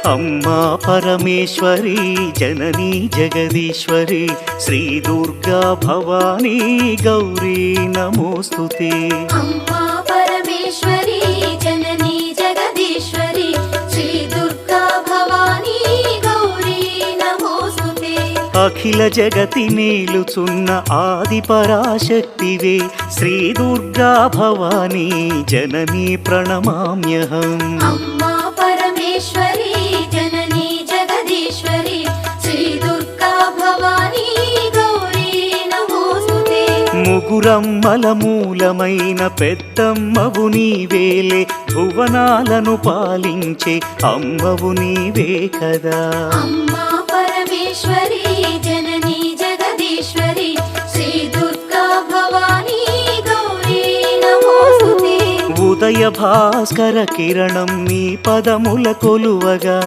अम्मा परमेश्वरी जननी जगदीश्वरी श्री दुर्गा भवानी गौरी नमोस्तुते। अम्मा परमेश्वरी जननी जगदीश्वरी श्री दुर्गा भवानी गौरी नमोस्तुते। अखिल जगति मेलुचुन्न आदि पराशक्तिवे श्री दुर्गा भवानी जननी प्रणमाम्यहम्। अम्मा परमेश्वरी जननी जगदीश्वरी श्री दुर्गा भवानी गौरी नमोस्तुते। ముగురమ్మల మూలమైన పెద్దమ్మవు నీవేలే భువనాలను పాలించే అమ్మవు నీవే కదా। अम्मा परमेश्वरी जननी जगदीश्वरी श्री दुर्गा भवानी गौरी नमोस्तुते। ఉదయ భాస్కర కిరణం నీ పదముల కొలువగా